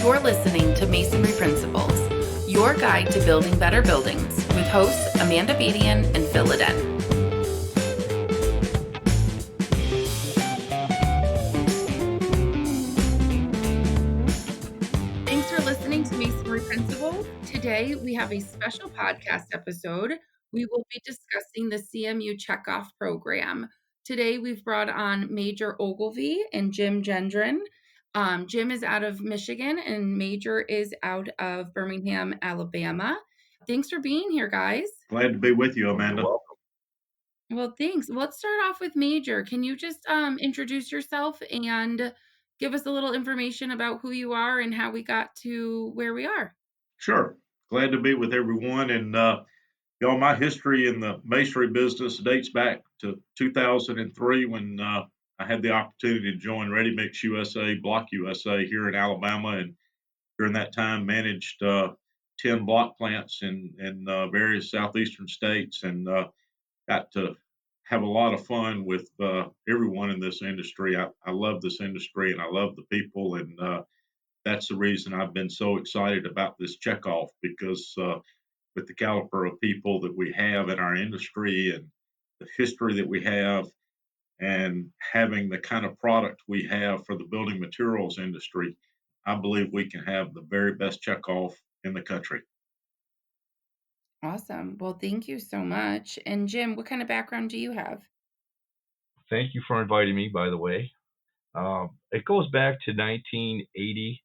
You're listening to Masonry Principles, your guide to building better buildings, with hosts Amanda Bedian and Phil Leden. Thanks for listening to Masonry Principles. Today we have a special podcast episode. We will be discussing the CMU Checkoff program. Today we've brought on Major Ogilvie and Jim Gendron. Jim is out of Michigan and Major is out of Birmingham, Alabama. Thanks for being here, guys. Glad to be with you, Amanda. You're welcome. Well, thanks. Let's start off with Major. Can you just introduce yourself and give us a little information about who you are and how we got to where we are? Sure. Glad to be with everyone. And y'all, my history in the masonry business dates back to 2003 when I had the opportunity to join Ready Mix USA, Block USA here in Alabama. And during that time, managed 10 block plants in various southeastern states and got to have a lot of fun with everyone in this industry. I love this industry and I love the people. And that's the reason I've been so excited about this checkoff because with the caliber of people that we have in our industry and the history that we have and having the kind of product we have for the building materials industry, I believe we can have the very best checkoff in the country. Awesome. Well, thank you so much. And Jim, what kind of background do you have? Thank you for inviting me, by the way. It goes back to 1980.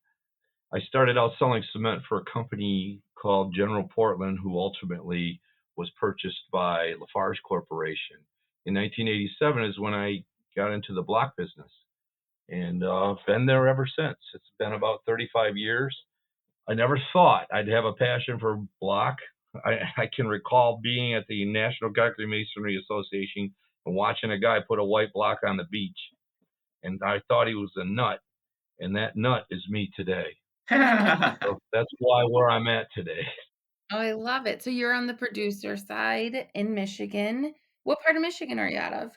I started out selling cement for a company called General Portland, who ultimately was purchased by Lafarge Corporation. In 1987 is when I got into the block business, and I've been there ever since. It's been about 35 years. I never thought I'd have a passion for block. I can recall being at the National Concrete Masonry Association and watching a guy put a white block on the beach. And I thought he was a nut. And that nut is me today. So that's where I'm at today. Oh, I love it. So you're on the producer side in Michigan. What part of Michigan are you out of?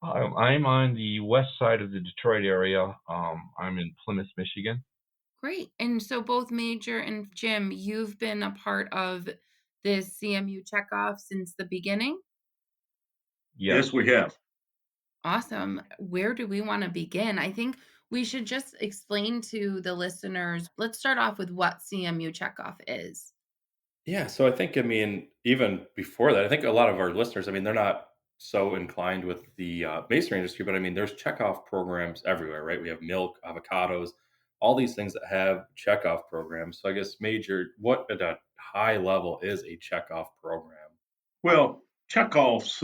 I'm on the west side of the Detroit area. I'm in Plymouth, Michigan. Great. And so both Major and Jim, you've been a part of this CMU Checkoff since the beginning? Yes, we have. Awesome. Where do we want to begin? I think we should just explain to the listeners. Let's start off with what CMU Checkoff is. Yeah, so I think, even before that, I think a lot of our listeners, they're not so inclined with the masonry industry, but there's checkoff programs everywhere, right? We have milk, avocados, all these things that have checkoff programs. So I guess, Major, what at a high level is a checkoff program? Well, checkoffs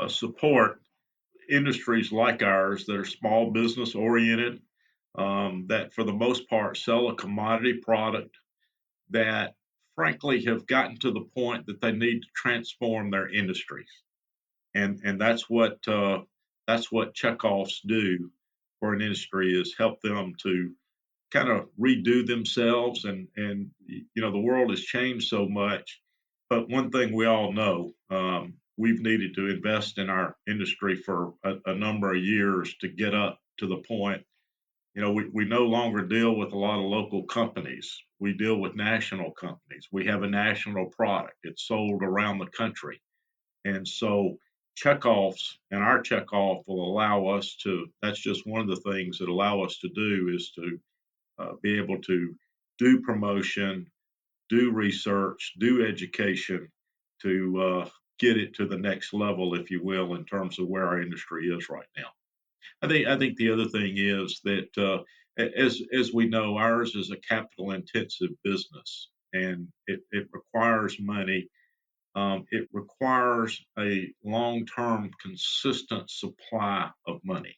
support industries like ours that are small business oriented, that for the most part sell a commodity product that frankly have gotten to the point that they need to transform their industries. And that's what checkoffs do for an industry is help them to kind of redo themselves and the world has changed so much. But one thing we all know, we've needed to invest in our industry for a number of years to get up to the point. We no longer deal with a lot of local companies. We deal with national companies. We have a national product. It's sold around the country. And so checkoffs and our checkoff will allow us to, that's just one of the things that allow us to do is to be able to do promotion, do research, do education to get it to the next level, if you will, in terms of where our industry is right now. I think the other thing is that as we know, ours is a capital intensive business, and it requires money. It requires a long term, consistent supply of money,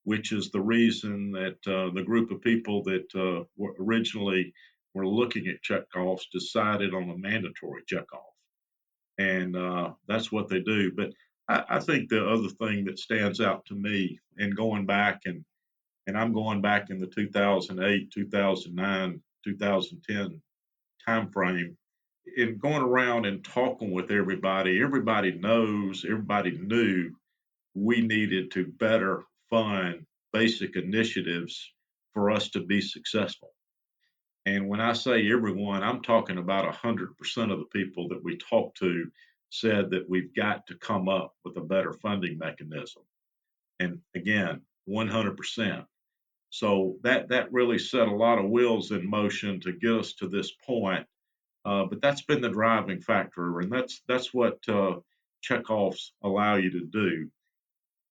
which is the reason that the group of people that originally were looking at checkoffs decided on a mandatory checkoff. And that's what they do. But I think the other thing that stands out to me, and going back, and I'm going back in the 2008, 2009, 2010 timeframe, in going around and talking with everybody, everybody knows, everybody knew we needed to better fund basic initiatives for us to be successful. And when I say everyone, I'm talking about 100% of the people that we talked to said that we've got to come up with a better funding mechanism. And again, 100%. So that really set a lot of wheels in motion to get us to this point. But that's been the driving factor, and that's what checkoffs allow you to do.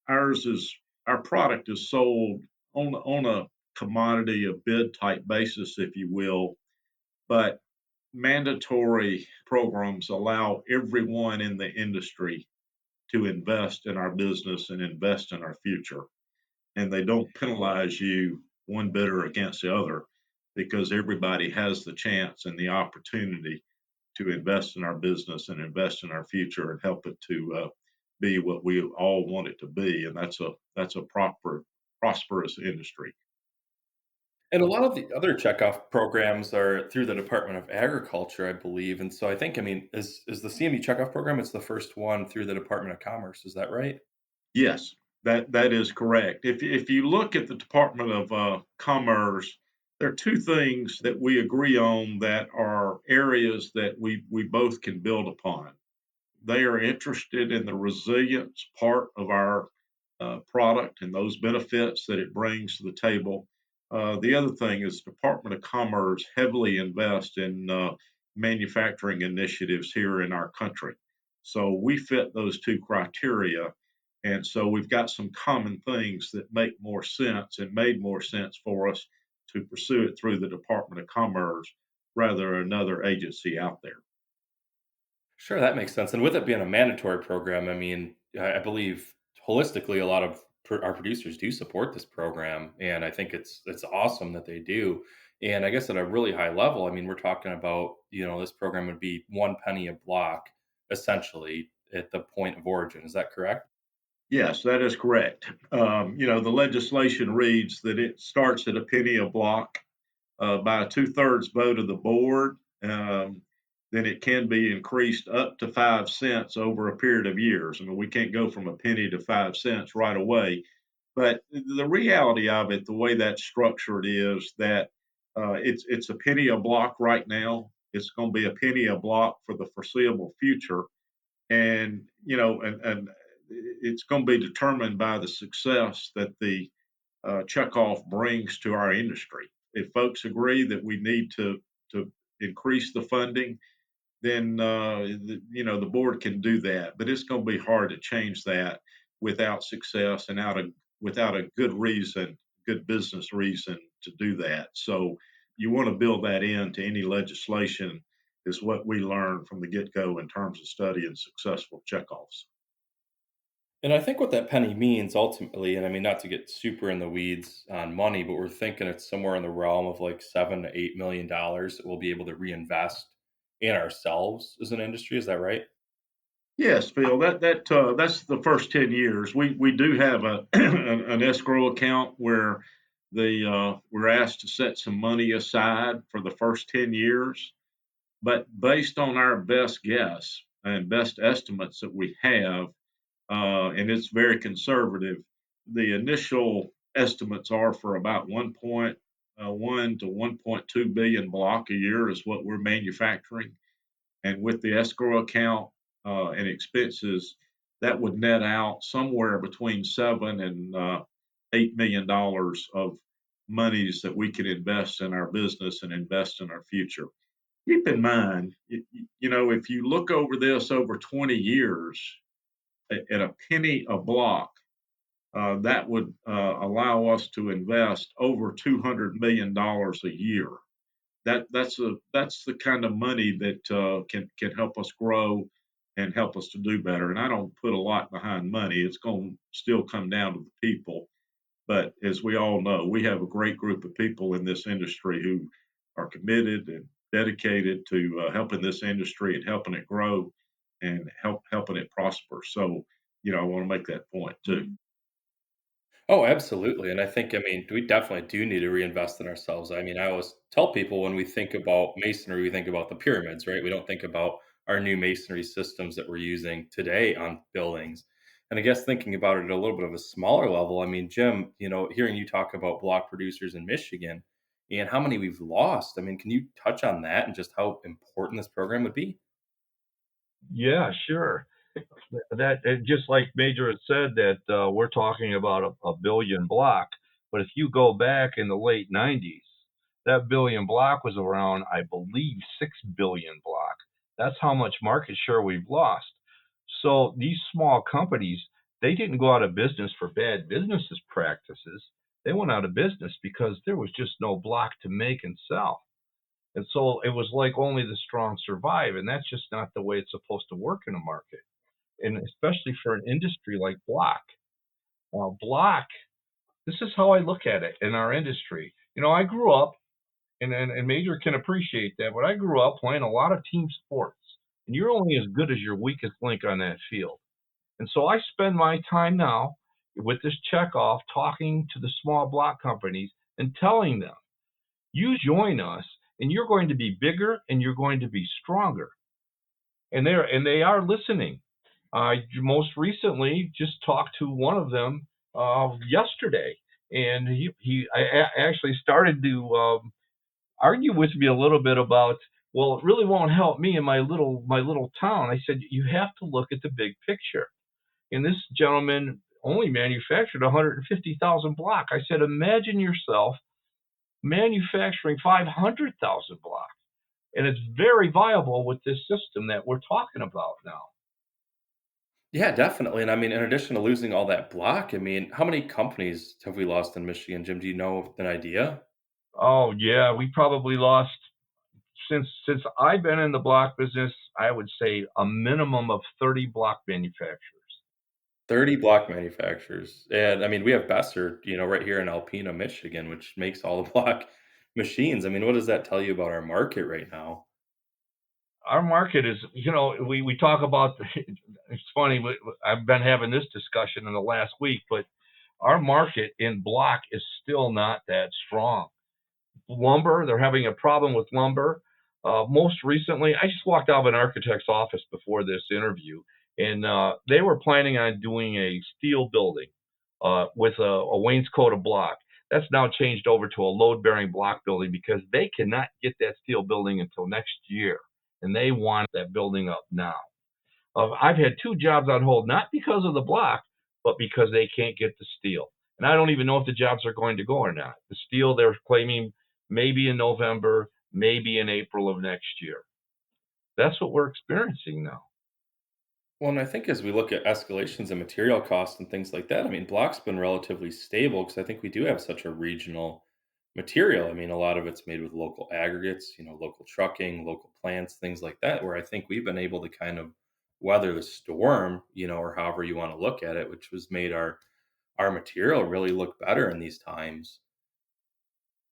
Ours is our product is sold on a commodity, a bid type basis, if you will, but mandatory programs allow everyone in the industry to invest in our business and invest in our future. And they don't penalize you one bidder against the other because everybody has the chance and the opportunity to invest in our business and invest in our future and help it to be what we all want it to be. And that's a proper prosperous industry. And a lot of the other checkoff programs are through the Department of Agriculture, I believe. And so I think, I mean, is the CMU checkoff program? It's the first one through the Department of Commerce. Is that right? Yes, that is correct. If you look at the Department of Commerce, there are two things that we agree on that are areas that we both can build upon. They are interested in the resilience part of our product and those benefits that it brings to the table. The other thing is Department of Commerce heavily invest in manufacturing initiatives here in our country. So we fit those two criteria. And so we've got some common things that make more sense and made more sense for us to pursue it through the Department of Commerce rather than another agency out there. Sure, that makes sense. And with it being a mandatory program, I mean, I believe holistically, a lot of our producers do support this program, and I think it's awesome that they do. And I guess at a really high level, I mean, we're talking about this program would be 1 penny a block, essentially at the point of origin. Is that correct? Yes, that is correct. The legislation reads that it starts at a penny a block by a two-thirds vote of the board. Then it can be increased up to 5 cents over a period of years. I mean, we can't go from a penny to 5 cents right away. But the reality of it, the way that's structured, is that it's a penny a block right now. It's going to be a penny a block for the foreseeable future, and and it's going to be determined by the success that the checkoff brings to our industry. If folks agree that we need to increase the funding, then the board can do that. But it's going to be hard to change that without success and without a good reason, good business reason to do that. So you want to build that into any legislation. Is what we learned from the get go in terms of studying successful checkoffs. And I think what that penny means ultimately, and I mean, not to get super in the weeds on money, but we're thinking it's somewhere in the realm of like $7 to $8 million that we'll be able to reinvest in ourselves as an industry. Is that right? Yes, Phil, that's the first 10 years. We do have a an escrow account where we're asked to set some money aside for the first 10 years. But based on our best guess and best estimates that we have, and it's very conservative, the initial estimates are for about 1.1 to 1.2 billion block a year is what we're manufacturing. And with the escrow account and expenses, that would net out somewhere between $7 and $8 million of monies that we could invest in our business and invest in our future. Keep in mind, if you look over this over 20 years at a penny a block, that would allow us to invest over $200 million a year. That's the kind of money that can help us grow and help us to do better. And I don't put a lot behind money. It's going to still come down to the people. But as we all know, we have a great group of people in this industry who are committed and dedicated to helping this industry and helping it grow and helping it prosper. So, I want to make that point too. Oh, absolutely. And I think, I mean, we definitely do need to reinvest in ourselves. I mean, I always tell people when we think about masonry, we think about the pyramids, right? We don't think about our new masonry systems that we're using today on buildings. And I guess thinking about it at a little bit of a smaller level, I mean, Jim, hearing you talk about block producers in Michigan, and how many we've lost. I mean, can you touch on that and just how important this program would be? Yeah, sure. That just like Major had said that we're talking about a billion block, but if you go back in the late 90s, that billion block was around, I believe, 6 billion block. That's how much market share we've lost. So these small companies, they didn't go out of business for bad businesses practices. They went out of business because there was just no block to make and sell. And so it was like only the strong survive, and that's just not the way it's supposed to work in a market, and especially for an industry like block. Block, this is how I look at it in our industry. I grew up, and Major can appreciate that, but I grew up playing a lot of team sports, and you're only as good as your weakest link on that field. And so I spend my time now with this checkoff talking to the small block companies and telling them, you join us, and you're going to be bigger and you're going to be stronger. And they are listening. I most recently just talked to one of them yesterday, and he actually started to argue with me a little bit about, well, it really won't help me in my little town. I said you have to look at the big picture. And this gentleman only manufactured 150,000 block. I said, imagine yourself manufacturing 500,000 block, and it's very viable with this system that we're talking about now. Yeah, definitely. And I mean, in addition to losing all that block, I mean, how many companies have we lost in Michigan, Jim? Do you know an idea? Oh yeah, we probably lost since I've been in the block business, I would say a minimum of 30 block manufacturers. 30 block manufacturers. And I mean, we have Besser, right here in Alpena, Michigan, which makes all the block machines. I mean, what does that tell you about our market right now? Our market is, we talk about it's funny, I've been having this discussion in the last week, but our market in block is still not that strong. Lumber, they're having a problem with lumber. Most recently, I just walked out of an architect's office before this interview, and they were planning on doing a steel building with a wainscot of block. That's now changed over to a load-bearing block building because they cannot get that steel building until next year, and they want that building up now. I've had two jobs on hold, not because of the block, but because they can't get the steel. And I don't even know if the jobs are going to go or not. The steel they're claiming maybe in November, maybe in April of next year. That's what we're experiencing now. Well, and I think as we look at escalations in material costs and things like that, I mean, block's been relatively stable because I think we do have such a regional material. I mean, a lot of it's made with local aggregates, local trucking, local plants, things like that, where I think we've been able to kind of weather the storm, or however you want to look at it, which was made our material really look better in these times.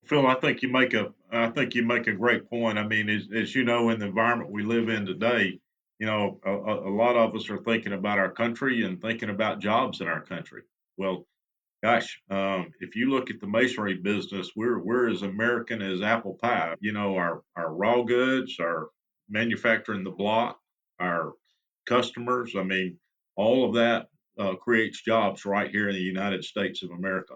Phil, I think you make a great point. I mean, as you know, in the environment we live in today, a lot of us are thinking about our country and thinking about jobs in our country. Well, gosh, if you look at the masonry business, we're as American as apple pie. Our raw goods, our manufacturing the block, our customers. I mean, all of that creates jobs right here in the United States of America.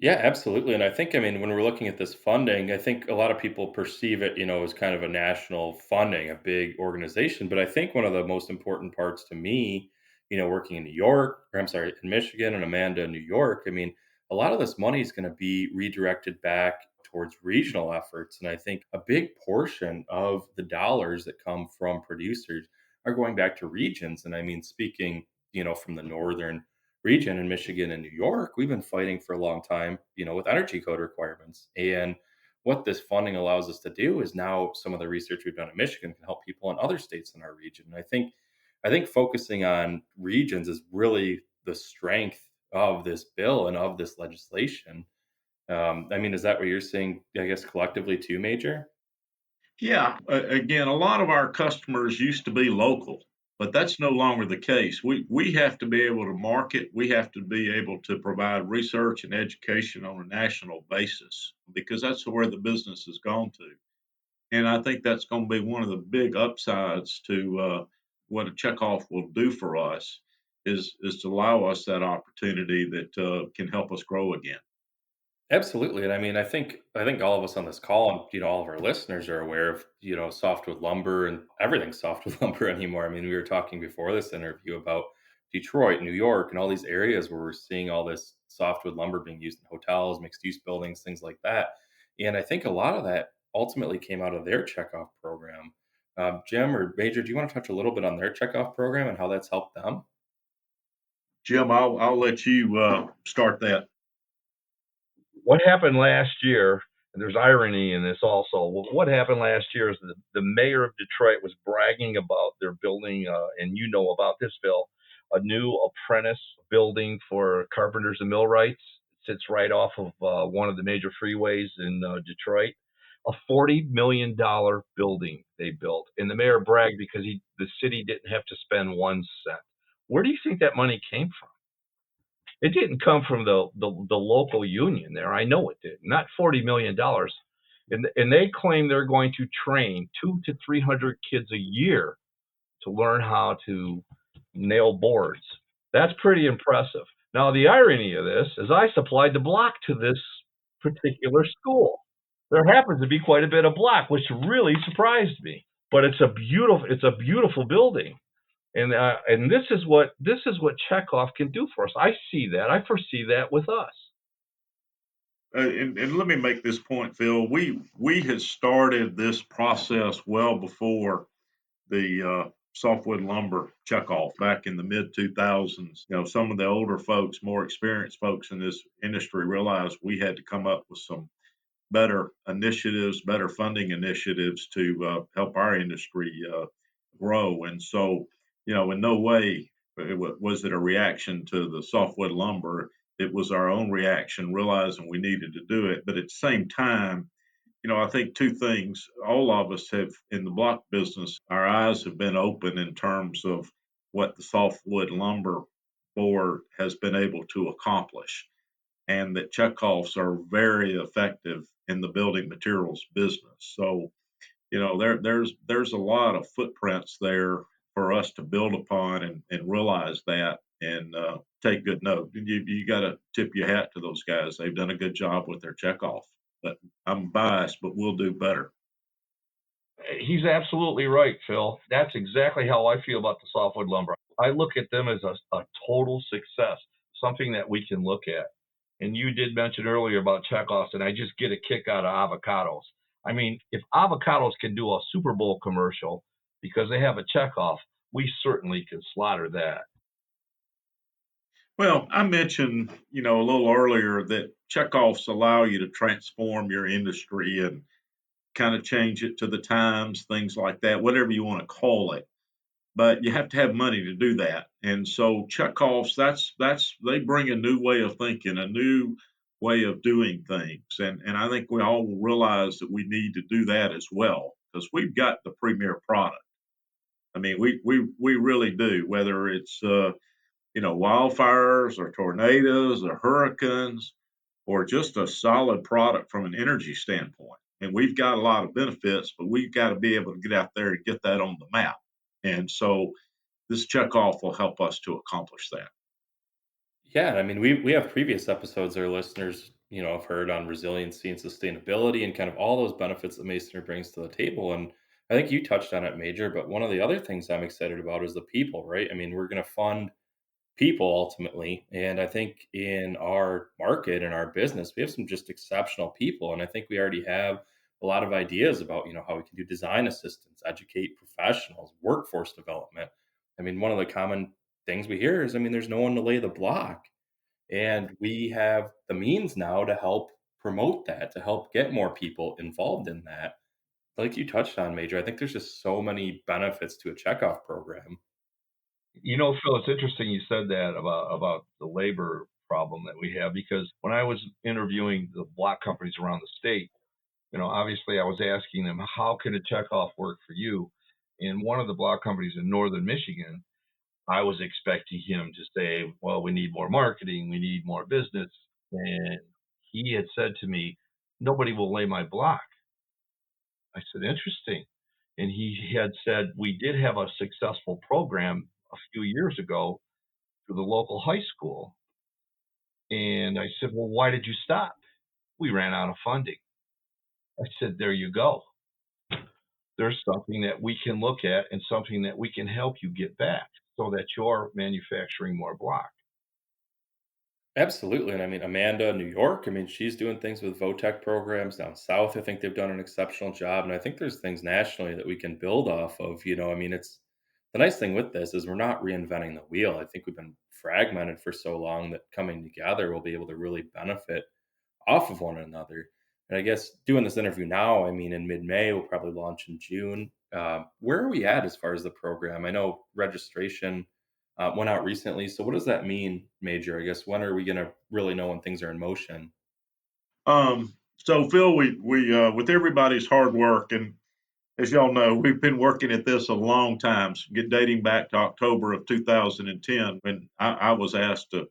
Yeah, absolutely. And I think, I mean, when we're looking at this funding, I think a lot of people perceive it, as kind of a national funding, a big organization. But I think one of the most important parts to me, working in New York, or I'm sorry, in Michigan and Amanda in New York, I mean, a lot of this money is going to be redirected back towards regional efforts. And I think a big portion of the dollars that come from producers are going back to regions. And I mean, speaking, from the northern region in Michigan and New York, we've been fighting for a long time, with energy code requirements. And what this funding allows us to do is now some of the research we've done in Michigan can help people in other states in our region. And I think focusing on regions is really the strength of this bill and of this legislation. I mean, is that what you're seeing, I guess, collectively too, Major? Yeah, again, a lot of our customers used to be local, but that's no longer the case. We have to be able to market. We have to be able to provide research and education on a national basis because that's where the business has gone to. And I think that's going to be one of the big upsides to what a checkoff will do for us is to allow us that opportunity that can help us grow again. Absolutely, and I think all of us on this call and, all of our listeners are aware of, softwood lumber and everything softwood lumber anymore. I mean, we were talking before this interview about Detroit, New York, and all these areas where we're seeing all this softwood lumber being used in hotels, mixed use buildings, things like that. And I think a lot of that ultimately came out of their checkoff program. Jim or Major, do you want to touch a little bit on their checkoff program and how that's helped them? Jim, I'll let you start that. What happened last year, and there's irony in this also. What happened last year is the mayor of Detroit was bragging about their building, and you know about this, Phil, a new apprentice building for carpenters and millwrights. It sits right off of one of the major freeways in Detroit. A $40 million building they built, and the mayor bragged because the city didn't have to spend 1 cent. Where do you think that money came from? It didn't come from the local union there. I know it did. Not $40 million. And they claim they're going to train 200 to 300 kids a year to learn how to nail boards. That's pretty impressive. Now the irony of this is I supplied the block to this particular school. There happens to be quite a bit of block, which really surprised me. But it's a beautiful building. And this is what Chekhov can do for us. I see that. I foresee that with us. And let me make this point, Phil. We had started this process well before the softwood lumber checkoff back in the mid 2000s. Some of the older folks, more experienced folks in this industry realized we had to come up with some better initiatives, better funding initiatives to help our industry grow. And so, in no way was it a reaction to the softwood lumber. It was our own reaction, realizing we needed to do it. But at the same time, I think two things. All of us have in the block business, our eyes have been open in terms of what the softwood lumber board has been able to accomplish, and that checkoffs are very effective in the building materials business. So, there's a lot of footprints there for us to build upon and realize that and take good note. You got to tip your hat to those guys. They've done a good job with their checkoff. But I'm biased, but we'll do better. He's absolutely right, Phil. That's exactly how I feel about the softwood lumber. I look at them as a total success, something that we can look at. And you did mention earlier about checkoffs, and I just get a kick out of avocados. I mean, if avocados can do a Super Bowl commercial because they have a checkoff, we certainly can slaughter that. Well, I mentioned, a little earlier that checkoffs allow you to transform your industry and kind of change it to the times, things like that, whatever you want to call it. But you have to have money to do that. And so checkoffs, that's they bring a new way of thinking, a new way of doing things. And I think we all will realize that we need to do that as well because we've got the premier product. I mean, we really do, whether it's wildfires or tornadoes or hurricanes or just a solid product from an energy standpoint. And we've got a lot of benefits, but we've got to be able to get out there and get that on the map. And so this checkoff will help us to accomplish that. Yeah, I mean, we have previous episodes our listeners, have heard on resiliency and sustainability and kind of all those benefits that Masonry brings to the table. And I think you touched on it, Major. But one of the other things I'm excited about is the people, right? I mean, we're going to fund people ultimately, and I think in our market and our business, we have some just exceptional people, and I think we already have a lot of ideas about how we can do design assistance, educate professionals, workforce development. I mean, one of the common things we hear is, I mean, there's no one to lay the block. And we have the means now to help promote that, to help get more people involved in that. Like you touched on, Major, I think there's just so many benefits to a checkoff program. Phil, it's interesting you said that about the labor problem that we have because when I was interviewing the block companies around the state, obviously I was asking them how can a checkoff work for you? And one of the block companies in northern Michigan, I was expecting him to say, "Well, we need more marketing, we need more business," and he had said to me, "Nobody will lay my block." I said, "Interesting." And he had said, "We did have a successful program a few years ago through the local high school." And I said, "Well, why did you stop?" We ran out of funding. I said, there you go. There's something that we can look at and something that we can help you get back so that you're manufacturing more block. Absolutely, and I mean, Amanda, New York, I mean, she's doing things with Votech programs down south. I think they've done an exceptional job, and I think there's things nationally that we can build off of. I mean, it's the nice thing with this is we're not reinventing the wheel. I think we've been fragmented for so long that coming together will be able to really benefit off of one another. And I guess doing this interview now, I mean, in mid-May, we'll probably launch in June. Where are we at as far as the program? I know registration went out recently. So what does that mean, Major? I guess when are we going to really know when things are in motion? So Phil, we with everybody's hard work, and as y'all know, we've been working at this a long time, dating back to October of 2010, when I was asked to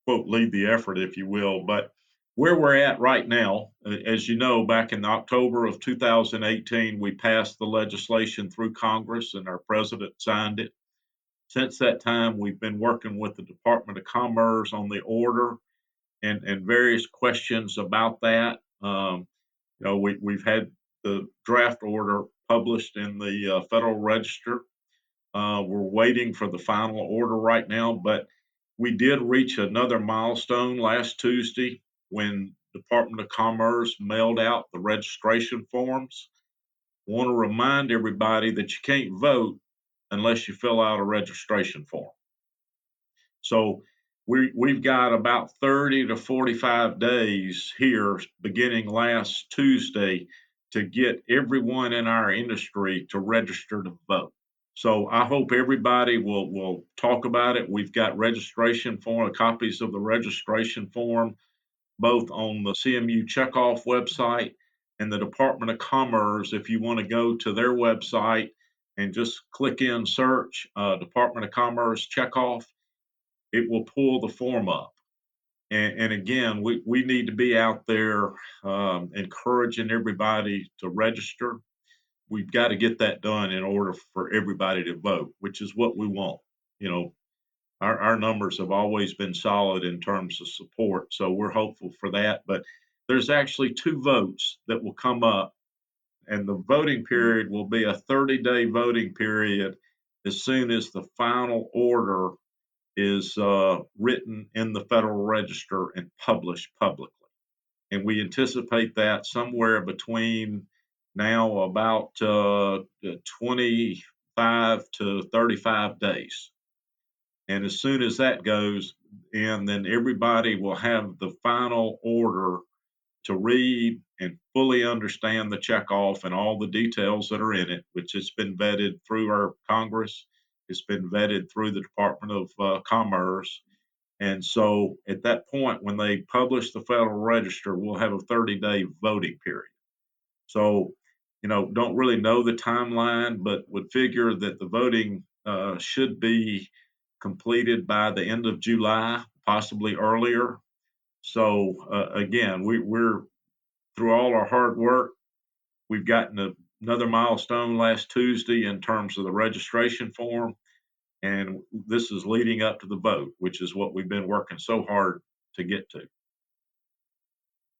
quote lead the effort, if you will. But where we're at right now, as you know, back in October of 2018, we passed the legislation through Congress, and our president signed it. Since that time, we've been working with the Department of Commerce on the order and various questions about that. We've had the draft order published in the Federal Register. We're waiting for the final order right now, but we did reach another milestone last Tuesday when Department of Commerce mailed out the registration forms. Want to remind everybody that you can't vote unless you fill out a registration form. So we've got about 30 to 45 days here, beginning last Tuesday, to get everyone in our industry to register to vote. So I hope everybody will talk about it. We've got registration form, copies of the registration form, both on the CMU Checkoff website and the Department of Commerce. If you want to go to their website and just click in search Department of Commerce Checkoff, it will pull the form up. And again, we need to be out there encouraging everybody to register. We've got to get that done in order for everybody to vote, which is what we want. You know, our numbers have always been solid in terms of support, so we're hopeful for that. But there's actually two votes that will come up, and the voting period will be a 30-day voting period as soon as the final order is written in the Federal Register and published publicly. And we anticipate that somewhere between now about 25 to 35 days. And as soon as that goes in, then everybody will have the final order to read and fully understand the checkoff and all the details that are in it, which has been vetted through our Congress. It's been vetted through the Department of Commerce. And so at that point, when they publish the Federal Register, we'll have a 30-day voting period. So, don't really know the timeline, but would figure that the voting should be completed by the end of July, possibly earlier. So, again, we're through all our hard work, we've gotten another milestone last Tuesday in terms of the registration form. And this is leading up to the vote, which is what we've been working so hard to get to.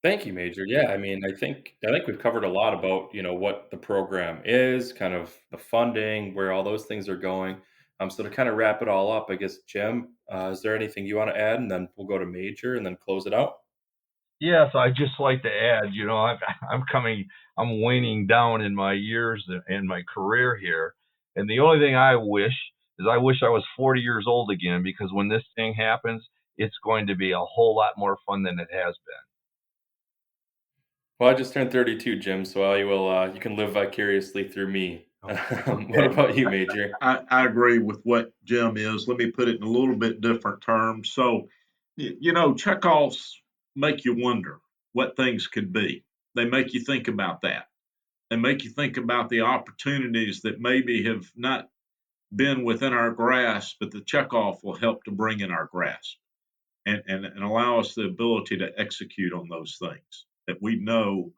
Thank you, Major. Yeah, I mean, I think we've covered a lot about, what the program is, kind of the funding, where all those things are going. So to kind of wrap it all up, I guess, Jim, is there anything you want to add? And then we'll go to Major and then close it out. Yes, I just like to add, I'm waning down in my years and my career here. And the only thing I wish is I wish I was 40 years old again, because when this thing happens, it's going to be a whole lot more fun than it has been. Well, I just turned 32, Jim, so you can live vicariously through me. What Okay. about you, Major? I agree with what Jim is. Let me put it in a little bit different terms. So, checkoffs make you wonder what things could be. They make you think about that. They make you think about the opportunities that maybe have not been within our grasp, but the checkoff will help to bring in our grasp and allow us the ability to execute on those things that we know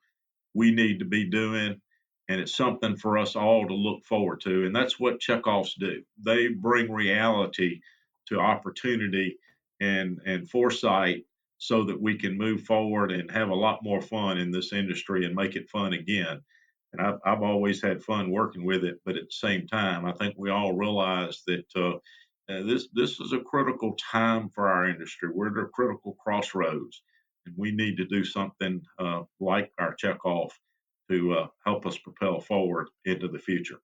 we need to be doing. And it's something for us all to look forward to. And that's what checkoffs do. They bring reality to opportunity and foresight so that we can move forward and have a lot more fun in this industry and make it fun again. And I've always had fun working with it, but at the same time, I think we all realize that this is a critical time for our industry. We're at a critical crossroads, and we need to do something like our checkoff to help us propel forward into the future.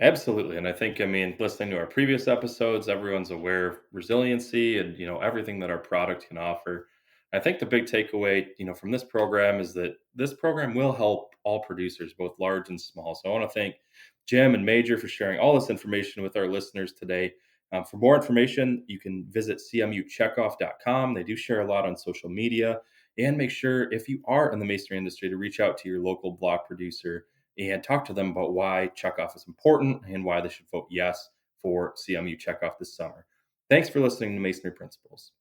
Absolutely. And I think, listening to our previous episodes, everyone's aware of resiliency and, everything that our product can offer. I think the big takeaway, from this program is that this program will help all producers, both large and small. So I want to thank Jim and Major for sharing all this information with our listeners today. For more information, you can visit cmucheckoff.com. They do share a lot on social media. And make sure, if you are in the masonry industry, to reach out to your local block producer and talk to them about why checkoff is important and why they should vote yes for CMU checkoff this summer. Thanks for listening to Masonry Principles.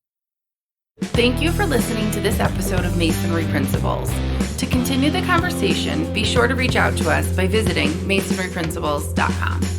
Thank you for listening to this episode of Masonry Principles. To continue the conversation, be sure to reach out to us by visiting masonryprinciples.com.